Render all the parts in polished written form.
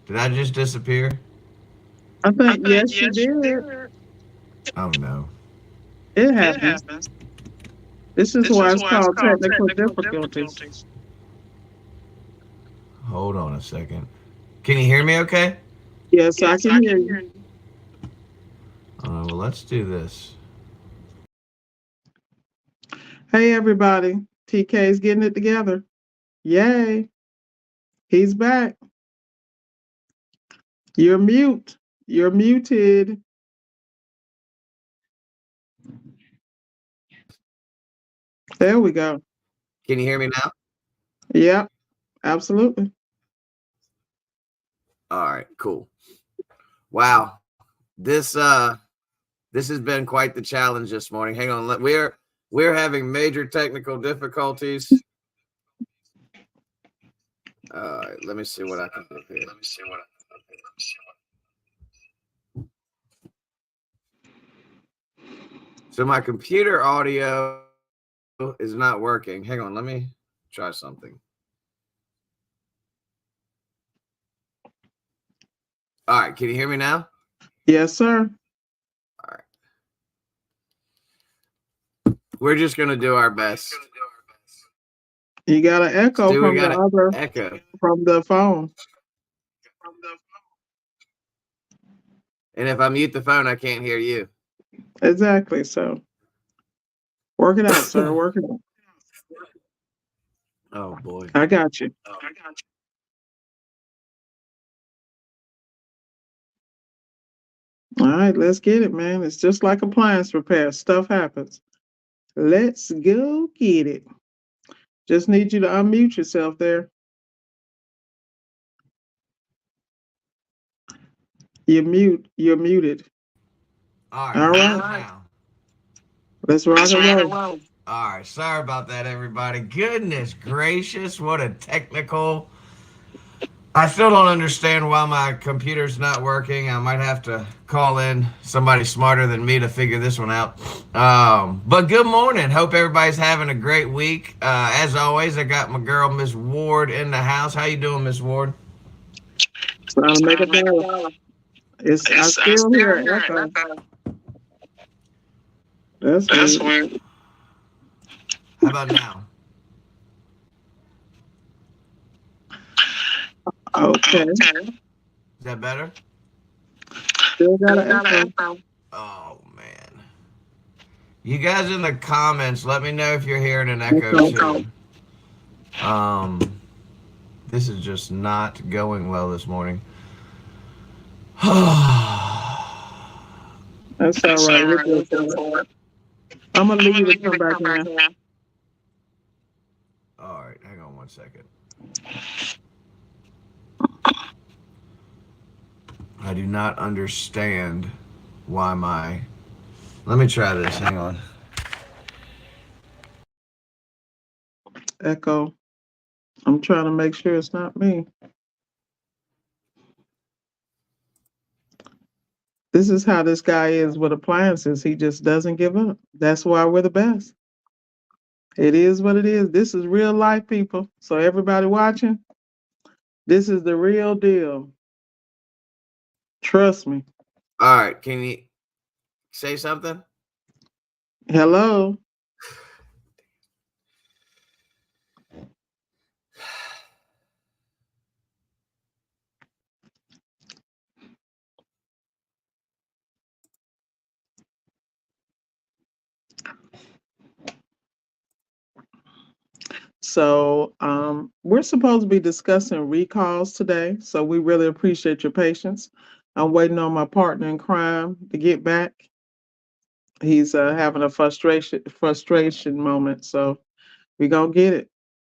Did I just disappear? I think yes, you did. Oh no. It happens. This is why it's called technical difficulties. Hold on a second. Can you hear me okay? Yes, I can hear you. Well, let's do this. Hey, everybody. TK's getting it together. Yay. He's back. You're mute. You're muted. There we go. Can you hear me now? Yep, absolutely. All right, cool. Wow. This has been quite the challenge this morning. Hang on. We're having major technical difficulties. All right, let me see what I can do here. So my computer audio is not working. Hang on, let me try something. All right, can you hear me now? Yes, sir. All right. We're just going to do our best. You got an echo Stu, from we the got an other echo. from the phone. And if I mute the phone, I can't hear you. Exactly. So work it out, sir. Work it out. Oh boy. I got you. All right, let's get it, man. It's just like appliance repair. Stuff happens. Let's go get it. Just need you to unmute yourself there. You're muted. All All right. right. Now. Let's rock and roll. All right. Sorry about that, everybody. Goodness gracious. What a technical. I still don't understand why my computer's not working. I might have to call in somebody smarter than me to figure this one out. But good morning. Hope everybody's having a great week. As always, I got my girl, Miss Ward, in the house. How you doing, Miss Ward? Trying to make it better. I still hear an echo. That's weird. How about now? Okay. Is that better? Still got an echo. Oh man. You guys in the comments, let me know if you're hearing an echo too. This is just not going well this morning. That's all right. We're good for it. I'm gonna leave you to come back in. All right, hang on one second. I do not understand why my. Let me try this. Hang on. Echo. I'm trying to make sure it's not me. This is how this guy is with appliances. He just doesn't give up. That's why we're the best. It is what it is. This is real life, people. So everybody watching, this is the real deal. Trust me. All right, can you say something? Hello. So we're supposed to be discussing recalls today. So we really appreciate your patience. I'm waiting on my partner in crime to get back. He's having a frustration moment. So we're gonna get it.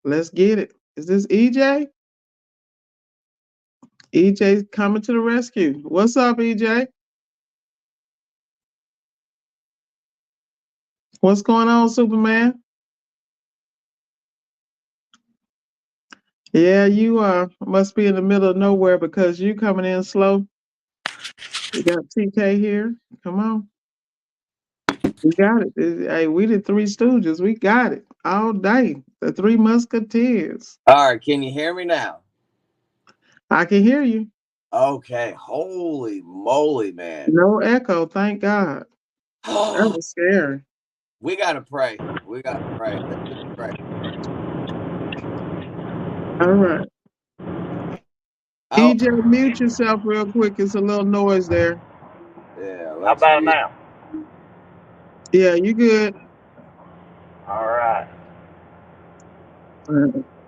Let's get it. Is this EJ? EJ's coming to the rescue. What's up, EJ? What's going on, Superman? Yeah, you must be in the middle of nowhere because you coming in slow. We got TK here. Come on. We got it. Hey, we the Three Stooges. We got it all day. The Three Musketeers. All right, can you hear me now? I can hear you. Okay. Holy moly, man. No echo, thank God. That was scary. We gotta pray. We gotta pray. Let's just pray. All right. Oh, EJ, mute yourself real quick. It's a little noise there. yeah. How about now? Yeah, you good. All right.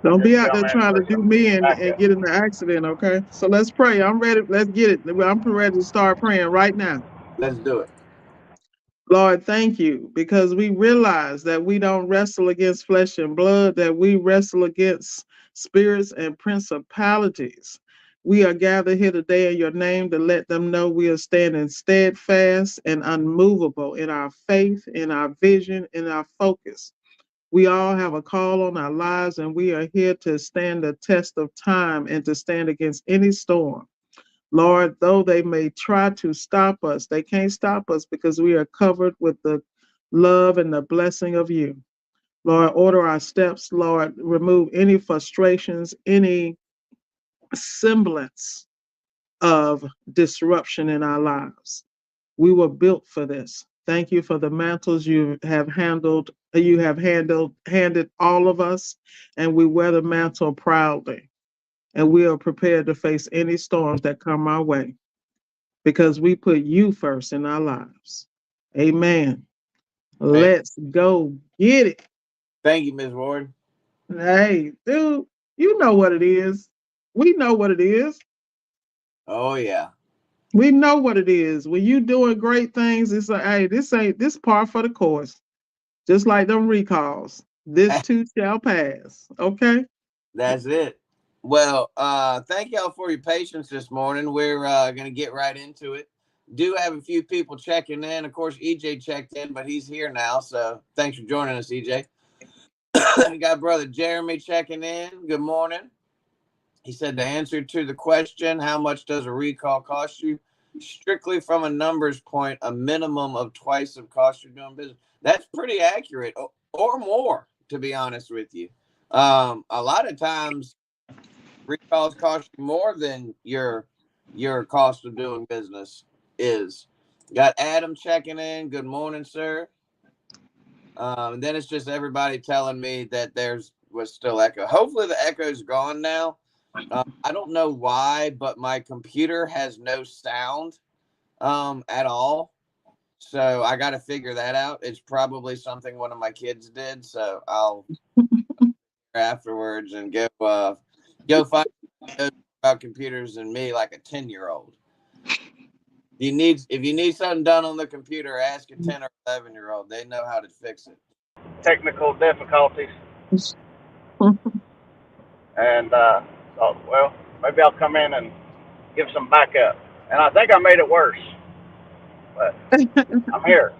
Don't be Just out come there in trying to for do some me and backup. get in the accident, okay? So let's pray. I'm ready. Let's get it. I'm ready to start praying right now. Let's do it. Lord, thank you, because we realize that we don't wrestle against flesh and blood, that we wrestle against spirits and principalities. We are gathered here today in your name to let them know we are standing steadfast and unmovable in our faith, in our vision, in our focus. We all have a call on our lives, and we are here to stand the test of time and to stand against any storm. Lord, though they may try to stop us, they can't stop us because we are covered with the love and the blessing of you. Lord, order our steps. Lord, remove any frustrations, any semblance of disruption in our lives. We were built for this. Thank you for the mantles you have handled. You have handed all of us, and we wear the mantle proudly. And we are prepared to face any storms that come our way, because we put you first in our lives. Amen. Let's go get it. Thank you, Ms. Ward. Hey, dude, you know what it is. We know what it is. Oh yeah. We know what it is. When you doing great things, it's like, hey, this par for the course. Just like them recalls. This too shall pass. Okay. That's it. Well, thank y'all for your patience this morning. We're gonna get right into it. Do have a few people checking in. Of course, EJ checked in, but he's here now. So thanks for joining us, EJ. We got brother Jeremy checking in. Good morning. He said the answer to the question, how much does a recall cost you? Strictly from a numbers point, a minimum of twice the cost you're doing business. That's pretty accurate, or more, to be honest with you. A lot of times recalls cost you more than your cost of doing business is. Got Adam checking in. Good morning, sir. And then it's just everybody telling me that was still echo. Hopefully the echo's gone now. I don't know why, but my computer has no sound at all. So I got to figure that out. It's probably something one of my kids did. So I'll afterwards and go find about computers and me like a 10-year-old. If you need something done on the computer, ask a 10 or 11-year-old. They know how to fix it. Technical difficulties, and so, well, maybe I'll come in and give some backup. And I think I made it worse, but I'm here.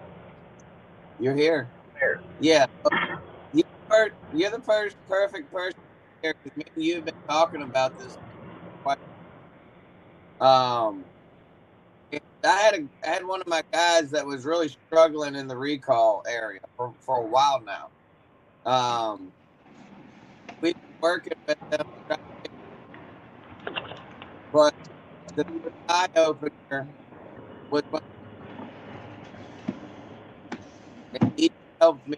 You're here. I'm here. Yeah. You're the first perfect person here, because me and you have been talking about this. I had one of my guys that was really struggling in the recall area for a while now. We've been working with them, but the eye opener was when he helped me.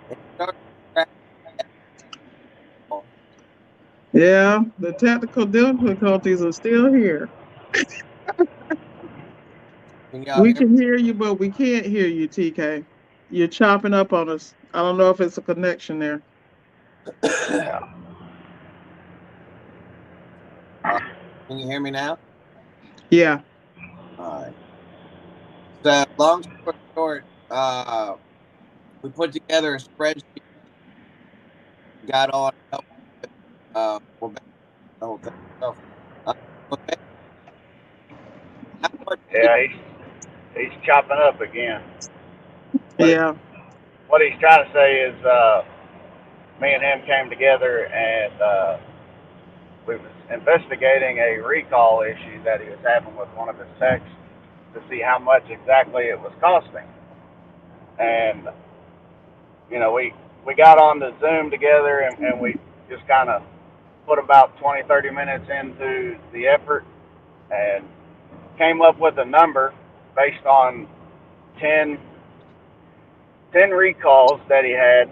It started to Yeah, the technical difficulties are still here. Can y'all We hear can hear you, but we can't hear you, TK. You're chopping up on us. I don't know if it's a connection there. me? Yeah. Can you hear me now? Yeah. All right. So long story short, we put together a spreadsheet, got on, well, the whole thing. So, uh, how much Yeah, he's chopping up again. But Yeah. what he's trying to say is, me and him came together and we was investigating a recall issue that he was having with one of his techs to see how much exactly it was costing. And we got on the Zoom together and we just kind of put about 20, 30 minutes into the effort and came up with a number based on 10, 10 recalls that he had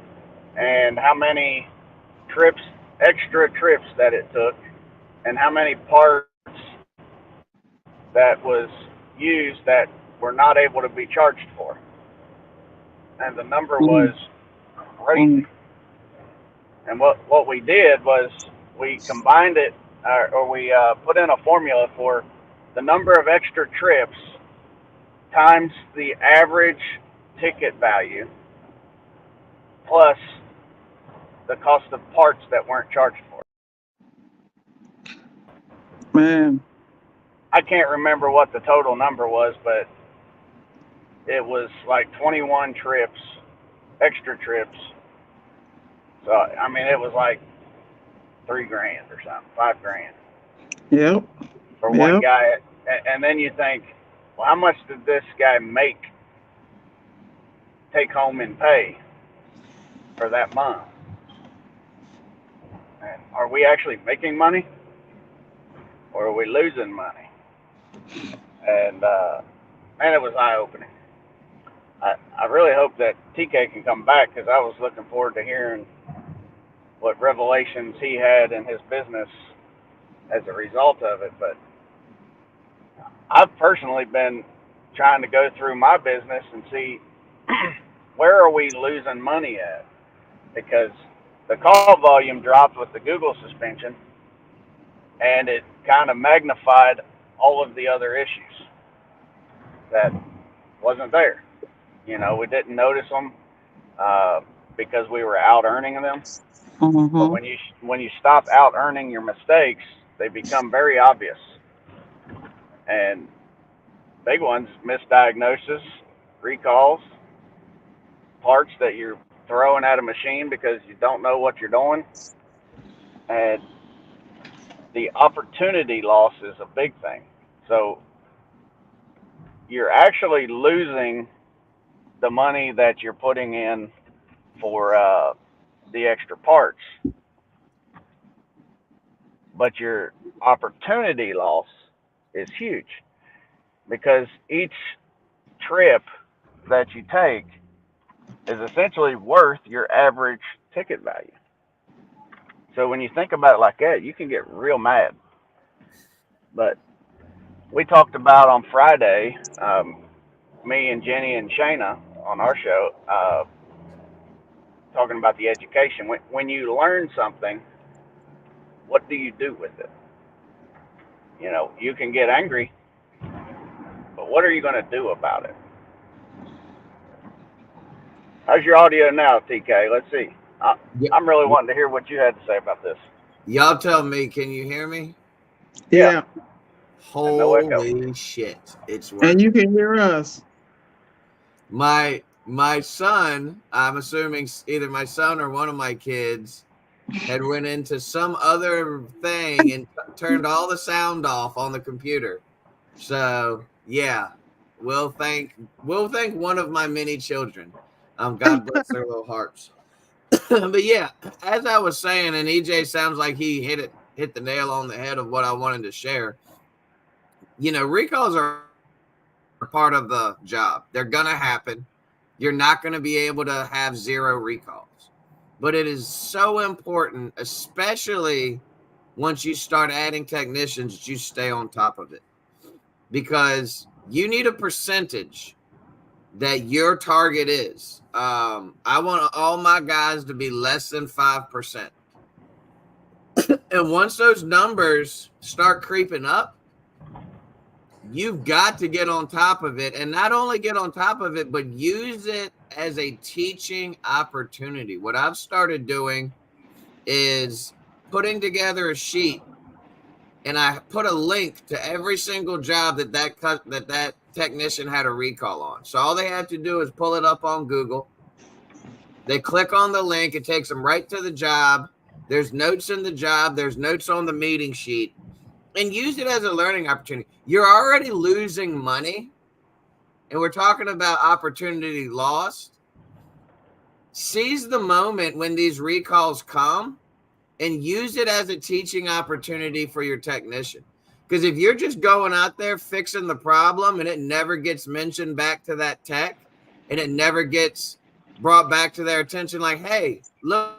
and how many trips, extra trips that it took, and how many parts that was used that were not able to be charged for. And the number was crazy. And what we did was we combined it, or we put in a formula for the number of extra trips times the average ticket value plus the cost of parts that weren't charged for. Man, I can't remember what the total number was, but it was like 21 trips, extra trips. So, I mean, it was like $3,000 or something, $5,000 yep, for one yep. guy. And then you think, well, how much did this guy take home in pay for that month? And are we actually making money or are we losing money? And man, it was eye-opening. I really hope that TK can come back because I was looking forward to hearing what revelations he had in his business as a result of it. But I've personally been trying to go through my business and see where are we losing money at, because the call volume dropped with the Google suspension and it kind of magnified all of the other issues that wasn't there. You know, we didn't notice them because we were out earning them. But Mm-hmm. when you stop out earning your mistakes, they become very obvious. And big ones: misdiagnosis, recalls, parts that you're throwing at a machine because you don't know what you're doing, and the opportunity loss is a big thing. So you're actually losing the money that you're putting in for the extra parts, but your opportunity loss is huge because each trip that you take is essentially worth your average ticket value. So when you think about it like that, you can get real mad. But we talked about on Friday, me and Jenny and Shayna on our show, talking about the education. When you learn something, what do you do with it? You know, you can get angry, but what are you going to do about it? How's your audio now, TK? Let's see. I'm really wanting to hear what you had to say about this. Y'all tell me, can you hear me? Yeah. no echo. Holy shit, it's working. And you can hear us. My son, I'm assuming either my son or one of my kids had went into some other thing and turned all the sound off on the computer. So yeah, we'll thank one of my many children. God bless their little hearts. But yeah, as I was saying, and EJ sounds like he hit the nail on the head of what I wanted to share. You know, recalls are part of the job. They're gonna happen. You're not going to be able to have zero recalls. But it is so important, especially once you start adding technicians, that you stay on top of it. Because you need a percentage that your target is. I want all my guys to be less than 5%. And once those numbers start creeping up, you've got to get on top of it, and not only get on top of it, but use it as a teaching opportunity. What I've started doing is putting together a sheet, and I put a link to every single job that technician had a recall on. So all they have to do is pull it up on Google. They click on the link. It takes them right to the job. There's notes in the job. There's notes on the meeting sheet. And use it as a learning opportunity. You're already losing money, and we're talking about opportunity lost. Seize the moment when these recalls come and use it as a teaching opportunity for your technician. Because if you're just going out there fixing the problem and it never gets mentioned back to that tech and it never gets brought back to their attention, like, hey, look,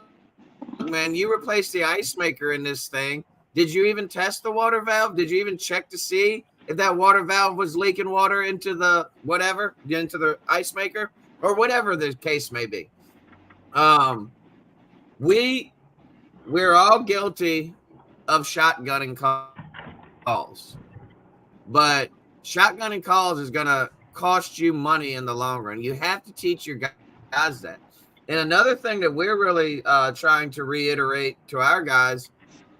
man, you replaced the ice maker in this thing. Did you even test the water valve? Did you even check to see if that water valve was leaking water into the whatever, into the ice maker, or whatever the case may be? We're all guilty of shotgunning calls, but shotgunning calls is going to cost you money in the long run. You have to teach your guys that. And another thing that we're really trying to reiterate to our guys,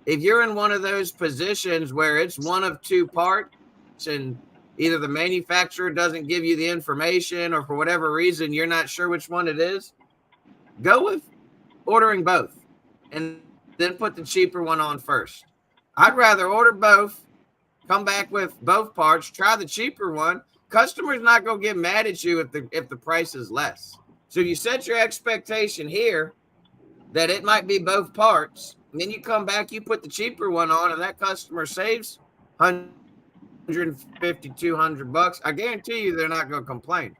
if you're in one of those positions where it's one of two parts and either the manufacturer doesn't give you the information or for whatever reason you're not sure which one it is, go with ordering both and then put the cheaper one on first. I'd rather order both, come back with both parts, try the cheaper one. Customer's not going to get mad at you if the price is less. So you set your expectation here that it might be both parts, and then you come back, you put the cheaper one on, and that customer saves $150, $200. I guarantee you they're not going to complain.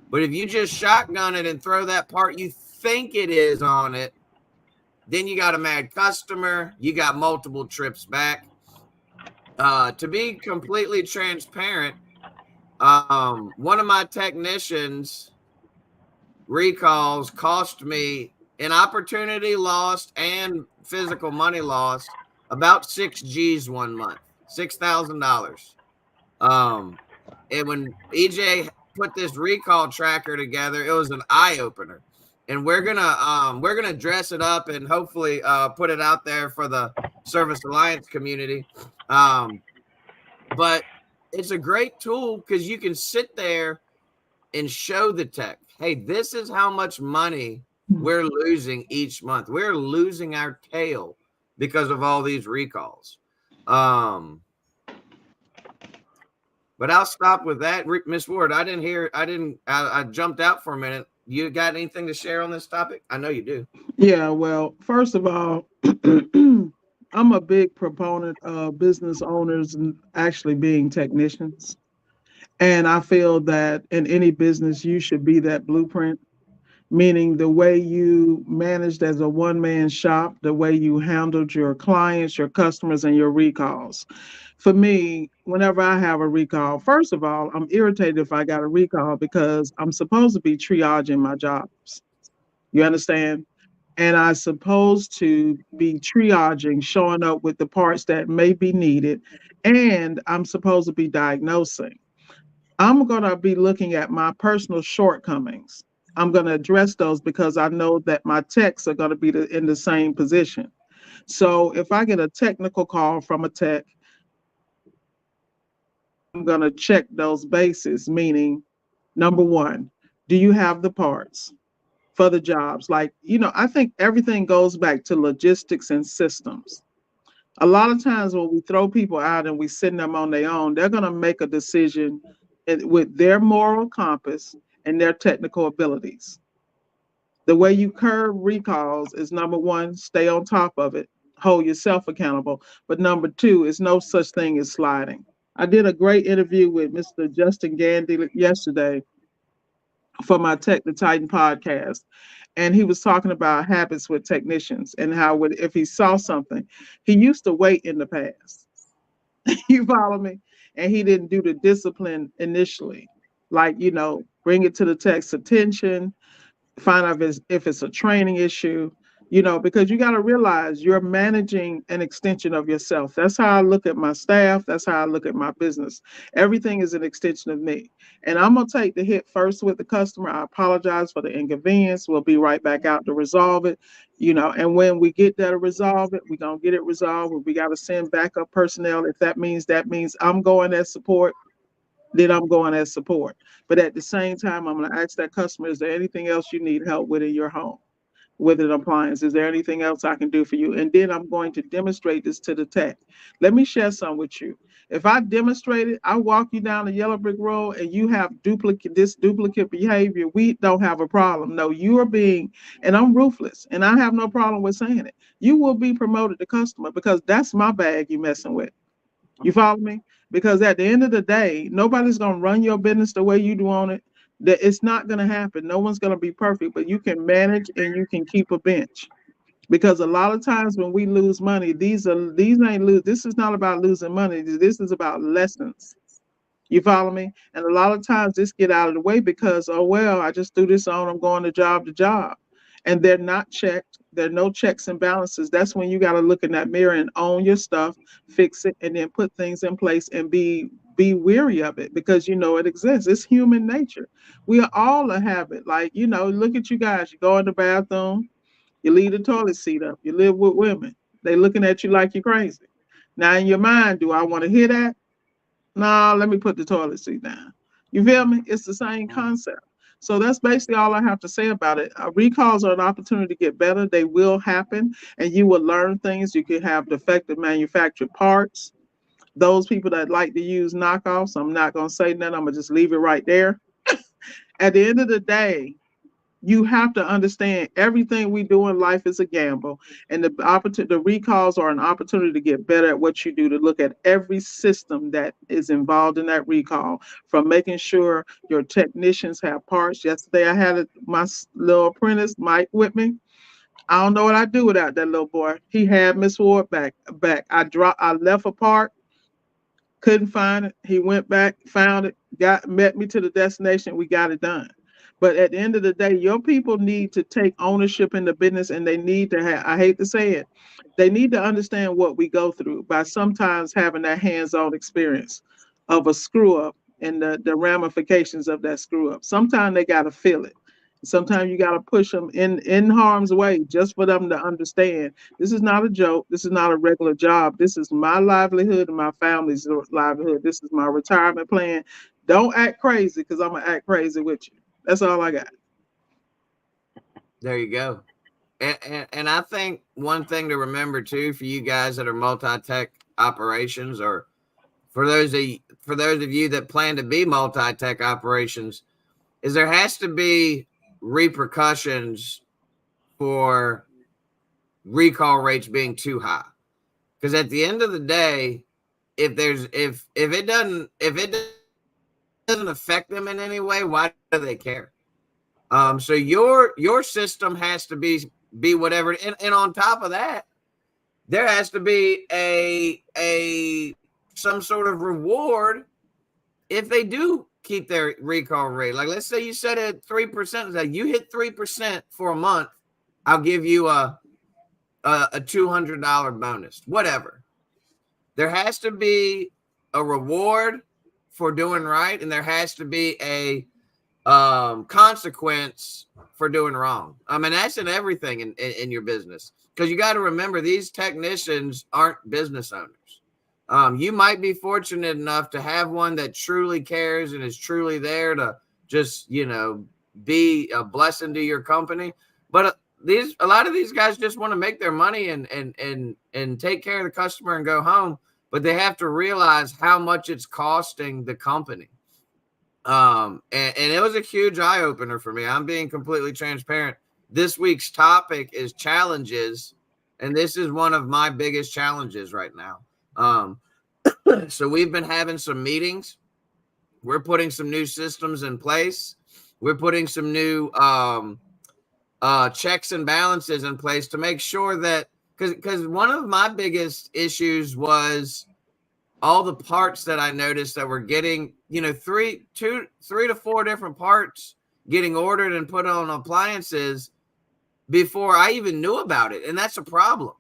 But if you just shotgun it and throw that part you think it is on it, then you got a mad customer. You got multiple trips back. To be completely transparent, one of my technicians' recalls cost me an opportunity lost and physical money lost about 6 G's 1 month, $6,000. And when EJ put this recall tracker together, it was an eye opener. And we're gonna dress it up and hopefully put it out there for the Service Alliance community. But it's a great tool because you can sit there and show the tech, hey, this is how much money we're losing each month. We're losing our tail because of all these recalls. But I'll stop with that. Miss Ward, I jumped out for a minute. You got anything to share on this topic? I know you do. Yeah, well, first of all, I'm a big proponent of business owners actually being technicians. And I feel that in any business, you should be that blueprint, meaning the way you managed as a one-man shop, the way you handled your clients, your customers, and your recalls. For me, whenever I have a recall, first of all, I'm irritated if I got a recall because I'm supposed to be triaging my jobs. You understand? And I'm supposed to be triaging, showing up with the parts that may be needed, and I'm supposed to be diagnosing. I'm going to be looking at my personal shortcomings. I'm going to address those because I know that my techs are going to be in the same position. So if I get a technical call from a tech, I'm going to check those bases, meaning, number one, do you have the parts for the jobs? Like, I think everything goes back to logistics and systems. A lot of times when we throw people out and we send them on their own, they're going to make a decision with their moral compass and their technical abilities. The way you curb recalls is, number one, stay on top of it, hold yourself accountable. But number two, is no such thing as sliding. I did a great interview with Mr. Justin Gandy yesterday for my Tech the Titan podcast. And he was talking about habits with technicians and how if he saw something, he used to wait in the past. You follow me? And he didn't do the discipline initially. Like, bring it to the tech's attention, find out if it's a training issue, because you got to realize you're managing an extension of yourself. That's how I look at my staff. That's how I look at my business. Everything is an extension of me. And I'm going to take the hit first with the customer. I apologize for the inconvenience. We'll be right back out to resolve it, and when we get there to resolve it, we're going to get it resolved. We got to send backup personnel. If that means I'm going as support, then I'm going as support. But at the same time, I'm going to ask that customer, is there anything else you need help with in your home? With an appliance, is there anything else I can do for you? And then I'm going to demonstrate this to the tech. Let me share some with you. If I demonstrate it, I walk you down the yellow brick road and you have duplicate behavior, we don't have a problem. No, you are being, and I'm ruthless, and I have no problem with saying it. You will be promoted to customer because that's my bag you messing with. You follow me? Because at the end of the day, nobody's going to run your business the way you do on it. That it's not going to happen. No one's going to be perfect, but you can manage and you can keep a bench. Because a lot of times when we lose money, these ain't lose. This is not about losing money. This is about lessons. You follow me? And a lot of times this get out of the way because, oh, well, I just threw this on. I'm going to job. And they're not checked. There are no checks and balances. That's when you got to look in that mirror and own your stuff, fix it, and then put things in place and be weary of it because you know it exists. It's human nature. We are all a habit. Like, you know, look at you guys. You go in the bathroom, you leave the toilet seat up, you live with women. They looking at you like you're crazy. Now in your mind, do I want to hear that? No, let me put the toilet seat down. You feel me? It's the same concept. So that's basically all I have to say about it. Recalls are an opportunity to get better. They will happen, and you will learn things. You can have defective manufactured parts. Those people that like to use knockoffs, I'm not going to say nothing. I'm going to just leave it right there. At the end of the day, you have to understand everything we do in life is a gamble, and the recalls are an opportunity to get better at what you do, to look at every system that is involved in that recall, from making sure your technicians have parts. Yesterday I had my little apprentice Mike with me. I don't know what I'd do without that little boy. He had Miss Ward back. I left a part, couldn't find it. He went back, found it, met me to the destination. We got it done. But at the end of the day, your people need to take ownership in the business, and they need to have, I hate to say it, they need to understand what we go through by sometimes having that hands-on experience of a screw up and the ramifications of that screw up. Sometimes they got to feel it. Sometimes you got to push them in harm's way just for them to understand this is not a joke. This is not a regular job. This is my livelihood and my family's livelihood. This is my retirement plan. Don't act crazy because I'm going to act crazy with you. That's all I got. There you go. And I think one thing to remember too for you guys that are multi-tech operations, or for those of you that plan to be multi-tech operations, is there has to be repercussions for recall rates being too high. Because at the end of the day, if it doesn't affect them in any way, why do they care? So your system has to be whatever, and on top of that, there has to be a some sort of reward if they do keep their recall rate. Like, let's say you set it at 3%. Like, you hit 3% for a month, I'll give you a $200 bonus. Whatever. There has to be a reward for doing right, and there has to be a consequence for doing wrong. I mean, that's in everything in your business, because you got to remember these technicians aren't business owners. You might be fortunate enough to have one that truly cares and is truly there to just, be a blessing to your company. But a lot of these guys just want to make their money and take care of the customer and go home. But they have to realize how much it's costing the company. And it was a huge eye opener for me. I'm being completely transparent. This week's topic is challenges, and this is one of my biggest challenges right now. So we've been having some meetings. We're putting some new systems in place. We're putting some new checks and balances in place to make sure that, because one of my biggest issues was all the parts that I noticed that were getting, 3 to 4 different parts getting ordered and put on appliances before I even knew about it. And that's a problem.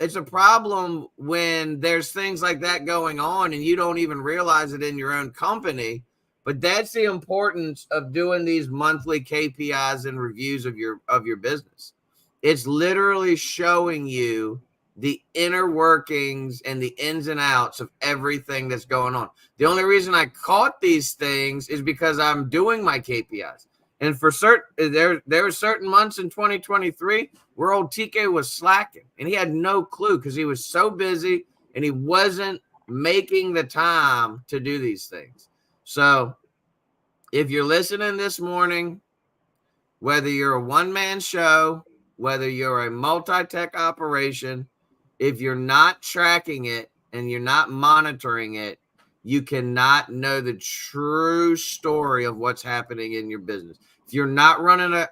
It's a problem when there's things like that going on and you don't even realize it in your own company. But that's the importance of doing these monthly KPIs and reviews of your business. It's literally showing you the inner workings and the ins and outs of everything that's going on. The only reason I caught these things is because I'm doing my KPIs. And for certain, there were certain months in 2023 where old TK was slacking, and he had no clue because he was so busy and he wasn't making the time to do these things. So if you're listening this morning, whether you're a one-man show, whether you're a multi-tech operation, if you're not tracking it and you're not monitoring it, you cannot know the true story of what's happening in your business. If you're not running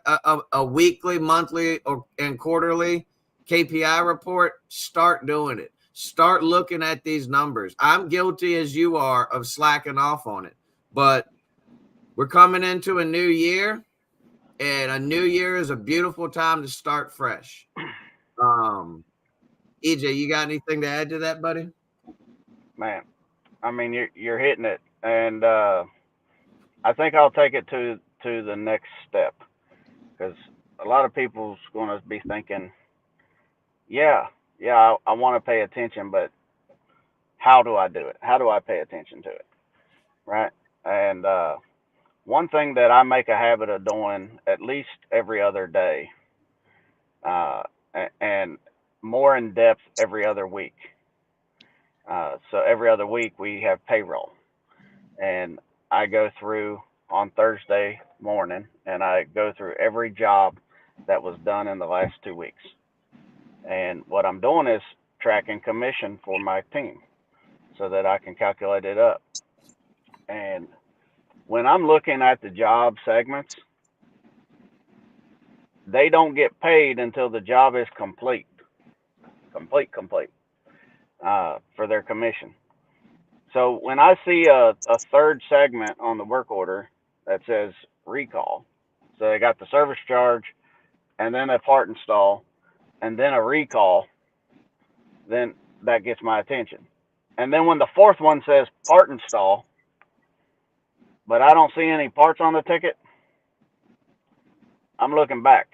a weekly, monthly, and quarterly KPI report, start doing it. Start looking at these numbers. I'm guilty as you are of slacking off on it, but we're coming into a new year, and a new year is a beautiful time to start fresh. EJ, you got anything to add to that, buddy? Man, I mean, you're hitting it, and I think I'll take it to the next step, because a lot of people's going to be thinking, yeah, I want to pay attention, but how do I do it? How do I pay attention to it? Right? And one thing that I make a habit of doing at least every other day, and more in depth every other week. So every other week we have payroll, and I go through on Thursday morning, and I go through every job that was done in the last 2 weeks. And what I'm doing is tracking commission for my team so that I can calculate it up. And when I'm looking at the job segments, they don't get paid until the job is complete for their commission. So when I see a third segment on the work order that says recall, so they got the service charge and then a part install and then a recall, then that gets my attention. And then when the fourth one says part install, but I don't see any parts on the ticket, I'm looking back,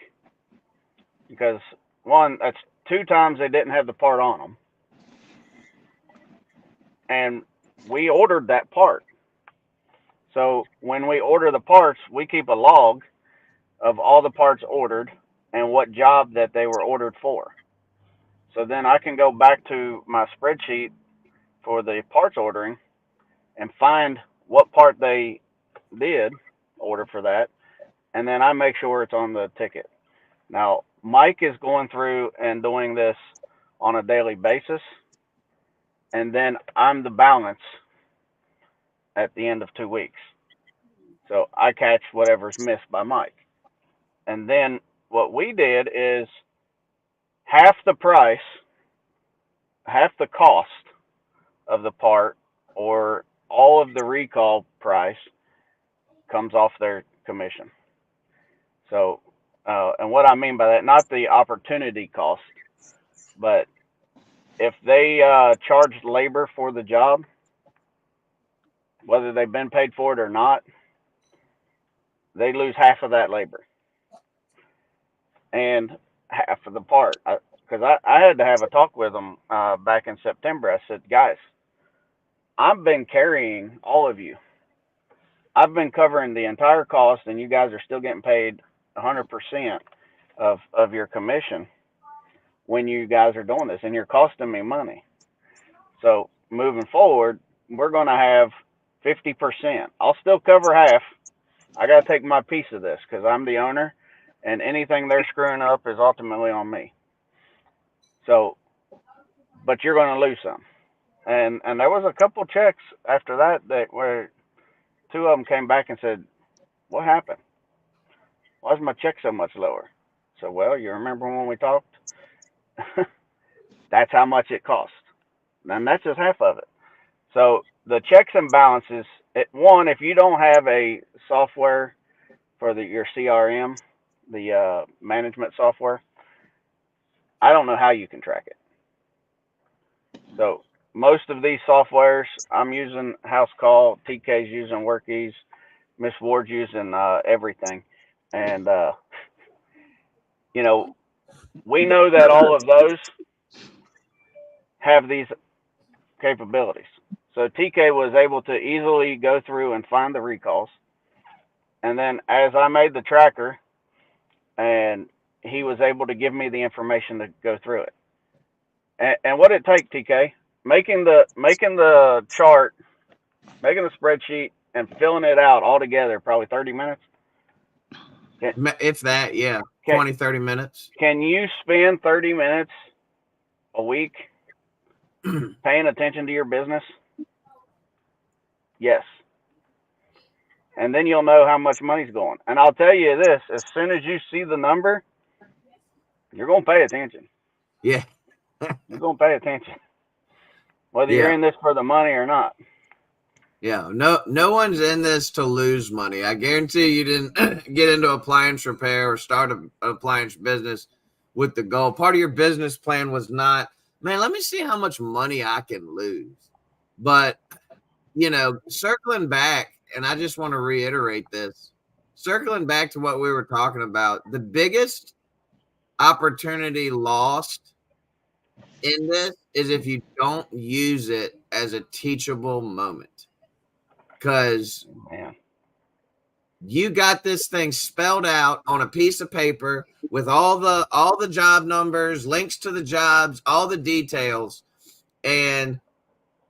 because one, that's 2 times they didn't have the part on them, and we ordered that part. So when we order the parts, we keep a log of all the parts ordered and what job that they were ordered for. So then I can go back to my spreadsheet for the parts ordering and find what part they did order for that, and then I make sure it's on the ticket. Now, Mike is going through and doing this on a daily basis, and then I'm the balance at the end of 2 weeks. So I catch whatever's missed by Mike. And then what we did is half the price, half the cost of the part, or all of the recall price comes off their commission. So, and what I mean by that, not the opportunity cost, but if they charged labor for the job, whether they've been paid for it or not, they lose half of that labor and half of the part. Because I had to have a talk with them back in September. I said, guys, I've been carrying all of you. I've been covering the entire cost, and you guys are still getting paid 100% of your commission when you guys are doing this, and you're costing me money. So moving forward, we're going to have 50%. I'll still cover half. I got to take my piece of this because I'm the owner, and anything they're screwing up is ultimately on me. So, but you're going to lose some. And there was a couple checks after that where 2 of them came back and said, what happened? Why is my check so much lower? So, well, you remember when we talked? That's how much it costs. And that's just half of it. So the checks and balances, one, if you don't have a software for your CRM, the management software, I don't know how you can track it. So most of these softwares, I'm using House Call, TK's using WorkEase, Miss Ward's using everything. And, you know, we know that all of those have these capabilities. So TK was able to easily go through and find the recalls. And then as I made the tracker, and he was able to give me the information to go through it. And what did it take, TK? making the chart, making the spreadsheet, and filling it out all together probably 30 minutes. If that, yeah, Can, 20, 30 minutes. can you spend 30 minutes a week paying attention to your business? Yes. And then you'll know how much money's going. And I'll tell you this, as soon as you see the number, you're going to pay attention. Yeah. You're going to pay attention. Whether Yeah. you're in this for the money or not. Yeah, no one's in this to lose money. I guarantee you didn't get into appliance repair or start an appliance business with the goal. Part of your business plan was not, man, let me see how much money I can lose. But, you know, circling back, and I just want to reiterate this, circling back to what we were talking about, the biggest opportunity lost in this is if you don't use it as a teachable moment. Because you got this thing spelled out on a piece of paper with all the job numbers, links to the jobs, all the details. And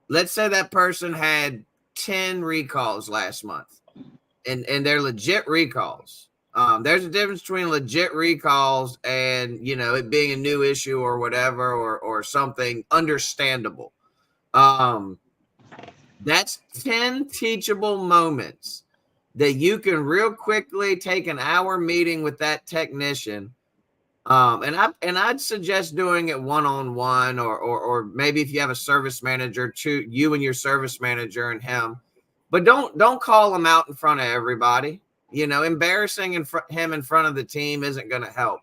let's say that person had 10 recalls last month, and they're legit recalls. There's a difference between legit recalls and, you know, it being a new issue or whatever, or something understandable. That's 10 teachable moments that you can real quickly take an hour meeting with that technician. And I'd suggest doing it one-on-one, or maybe if you have a service manager, you and your service manager and him. But don't call him out in front of everybody. You know, embarrassing him in front of the team isn't going to help.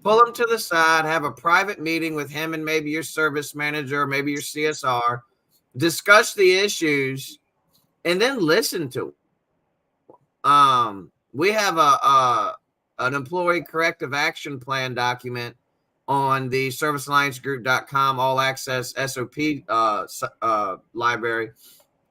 Pull him to the side, have a private meeting with him and maybe your service manager, or maybe your CSR. Discuss the issues, and then listen to them. We have an employee corrective action plan document on the servicealliancegroup.com all access SOP library.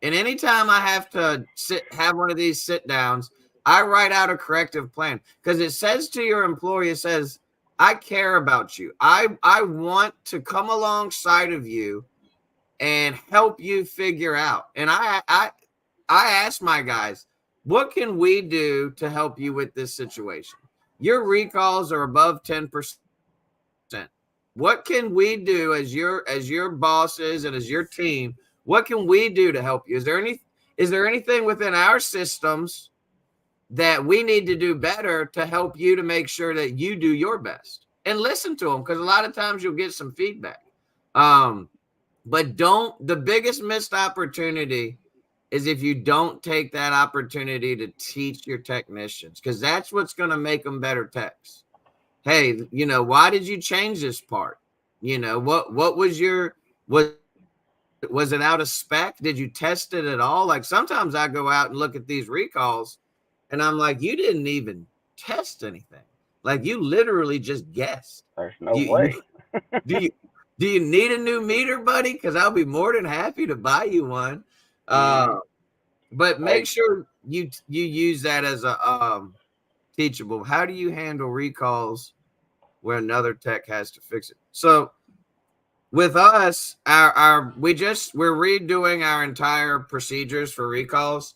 And anytime I have to have one of these sit downs, I write out a corrective plan, because it says to your employee, it says, I care about you. I want to come alongside of you and help you figure out. And I ask my guys, what can we do to help you with this situation? Your recalls are above 10%. What can we do as your bosses and as your team? What can we do to help you? Is there anything within our systems that we need to do better to help you to make sure that you do your best? And listen to them, because a lot of times you'll get some feedback. But the biggest missed opportunity is if you don't take that opportunity to teach your technicians, because that's what's going to make them better techs. Hey, you know, why did you change this part? You know, what was was it out of spec? Did you test it at all? Like, sometimes I go out and look at these recalls and I'm like, you didn't even test anything. Like, you literally just guessed. There's no way. Do you need a new meter, buddy? Because I'll be more than happy to buy you one. But make sure you use that as a teachable. How do you handle recalls where another tech has to fix it? So with us, we're redoing our entire procedures for recalls.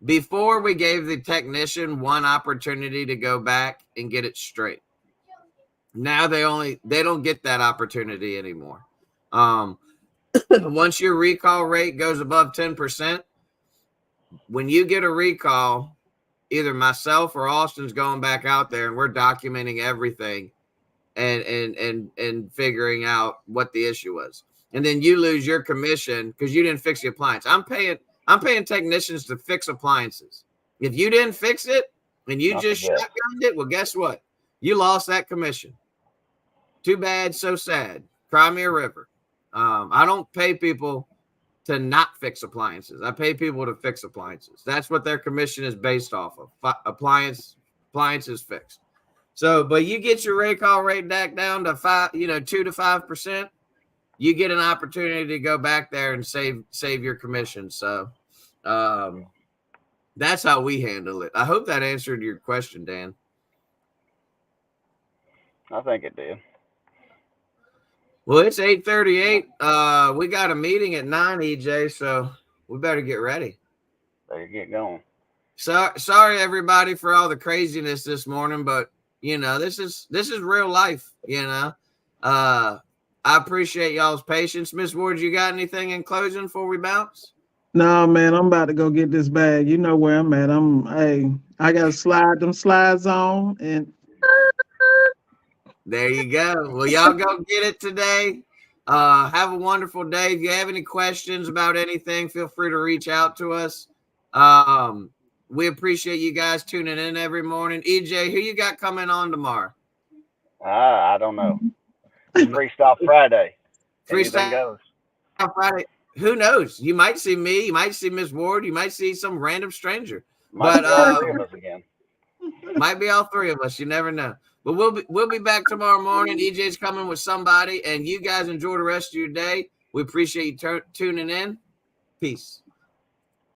Before, we gave the technician one opportunity to go back and get it straight. Now they don't get that opportunity anymore. Once your recall rate goes above 10%, when you get a recall, either myself or Austin's going back out there and we're documenting everything and figuring out what the issue was. And then you lose your commission because you didn't fix the appliance. I'm paying technicians to fix appliances. If you didn't fix it and you just shotgunned it, well, guess what? You lost that commission. Too bad, so sad. Cry me a river. I don't pay people to not fix appliances. I pay people to fix appliances. That's what their commission is based off of. Appliances fixed. So, but you get your recall rate back down to 2 to 5%, you get an opportunity to go back there and save your commission. So, that's how we handle it. I hope that answered your question, Dan. I think it did. Well, it's 8:38. We got a meeting at 9, EJ, so we better get ready. Better get going. Sorry everybody for all the craziness this morning, but you know, this is real life, you know. I appreciate y'all's patience. Miss Ward, you got anything in closing before we bounce? No, man, I'm about to go get this bag. You know where I'm at. I gotta slide them slides on, and There you go. Well, y'all go get it today. Have a wonderful day. If you have any questions about anything, feel free to reach out to us. We appreciate you guys tuning in every morning. EJ, who you got coming on tomorrow? I don't know. It's Freestyle Friday. Anything Freestyle goes. Friday. Who knows? You might see me. You might see Miss Ward. You might see some random stranger. Might But be all three of us again. might be all three of us. You never know. But we'll be back tomorrow morning. EJ's coming with somebody, and you guys enjoy the rest of your day. We appreciate you tuning in. Peace.